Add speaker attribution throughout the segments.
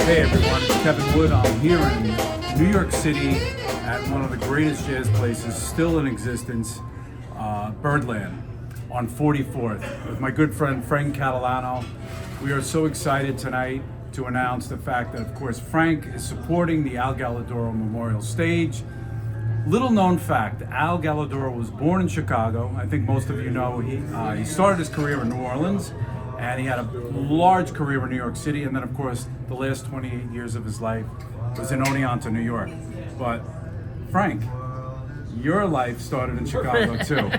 Speaker 1: Hey everyone, it's Kevin Wood. I'm here in New York City at one of the greatest jazz places still in existence, Birdland, on 44th, with my good friend Frank Catalano. We are so excited tonight to announce the fact that, of course, Frank is supporting the Al Gallodoro Memorial Stage. Little known fact, Al Gallodoro was born in Chicago. I think most of you know he started his career in New Orleans, and he had a large career in New York City, and then of course the last 28 years of his life was in Oneonta, New York. But Frank, your life started in Chicago too.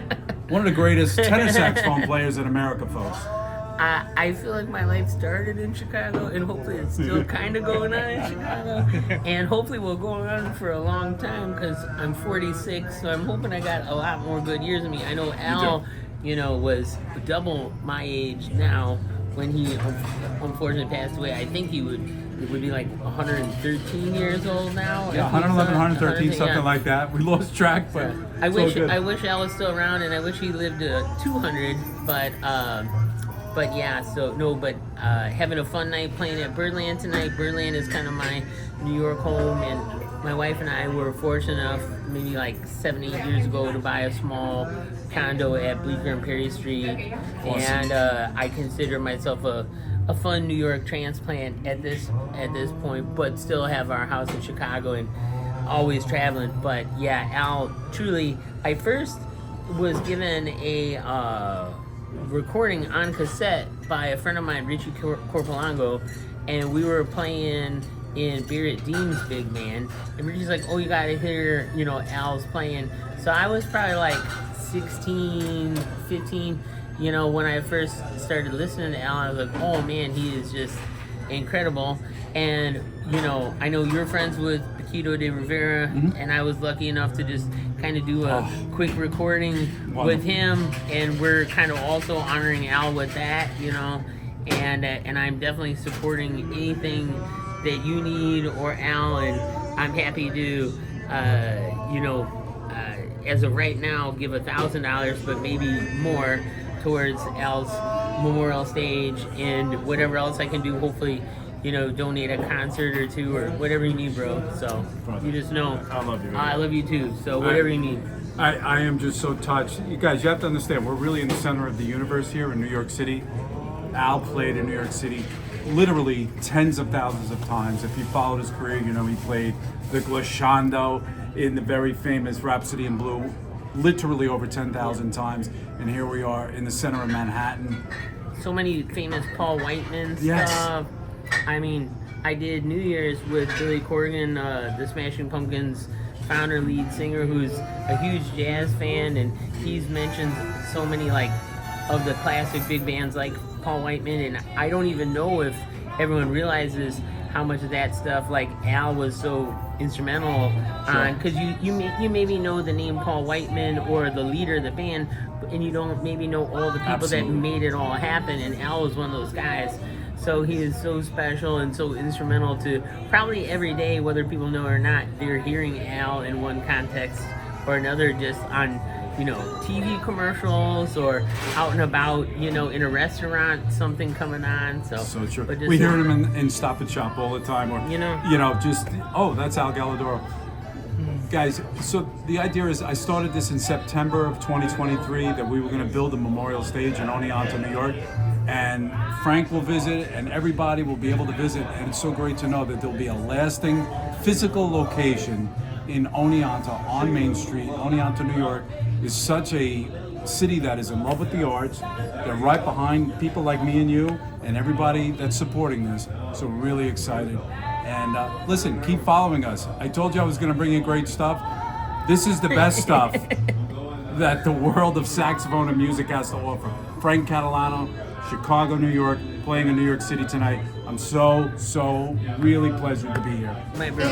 Speaker 1: One of the greatest tenor saxophone players in America, folks.
Speaker 2: I feel like my life started in Chicago, and hopefully it's still kind of going on in Chicago, and hopefully will go on for a long time because I'm 46, so I'm hoping I got a lot more good years in me. I know Al, was double my age now when he unfortunately passed away. I think it would be like 113 years old now.
Speaker 1: Yeah, 111, 113, something like that. We lost track, but
Speaker 2: I wish Al was still around, and I wish he lived to 200, But yeah, having a fun night playing at Birdland tonight. Birdland is kind of my New York home, and my wife and I were fortunate enough maybe like 7-8 years ago to buy a small condo at Bleecker and Perry Street. Awesome. And I consider myself a fun New York transplant at this point, but still have our house in Chicago and always traveling. But yeah, Al, truly, I first was given a recording on cassette by a friend of mine, Richie Corpolango, and we were playing in Barrett Dean's big band, and Richie's like, oh, you gotta hear, Al's playing. So I was probably like 16, 15, when I first started listening to Al. I was like, oh man, he is just incredible. And I know you're friends with Paquito de Rivera, and I was lucky enough to just kind of do a quick recording with him, and we're kind of also honoring Al with that, and I'm definitely supporting anything that you need or Al, and I'm happy to, as of right now, give $1,000, but maybe more towards Al's Memorial Stage and whatever else I can do. Hopefully, donate a concert or two or whatever you need, bro. So you just know.
Speaker 1: I love you.
Speaker 2: I love you too. So whatever you need.
Speaker 1: I am just so touched. You guys, you have to understand, we're really in the center of the universe here in New York City. Al played in New York City literally tens of thousands of times. If you followed his career, he played the glissando in the very famous Rhapsody in Blue literally over 10,000 times. And here we are in the center of Manhattan.
Speaker 2: So many famous Paul Whiteman stuff.
Speaker 1: Yes.
Speaker 2: I mean, I did New Year's with Billy Corgan, the Smashing Pumpkins founder, lead singer, who's a huge jazz fan, and he's mentioned so many of the classic big bands like Paul Whiteman, and I don't even know if everyone realizes how much of that stuff Al was so instrumental on, because you maybe know the name Paul Whiteman or the leader of the band, and you don't maybe know all the people that made it all happen, and Al was one of those guys. So he is so special and so instrumental to probably every day, whether people know it or not, they're hearing Al in one context or another, just on TV commercials or out and about, in a restaurant, something coming on. So
Speaker 1: true. We hear him in Stop and Shop all the time, or that's Al Gallodoro. Guys, so the idea is, I started this in September of 2023, that we were going to build a memorial stage in Oneonta, New York, and Frank will visit, and everybody will be able to visit, and it's so great to know that there'll be a lasting physical location in Oneonta on Main Street. Oneonta, New York is such a city that is in love with the arts. They're right behind people like me and you and everybody that's supporting this. So really excited. And listen, keep following us. I told you I was going to bring you great stuff. This is the best stuff that the world of saxophone and music has to offer. Frank Catalano, Chicago, New York, playing in New York City tonight. I'm so really pleased to be here.
Speaker 2: My bro.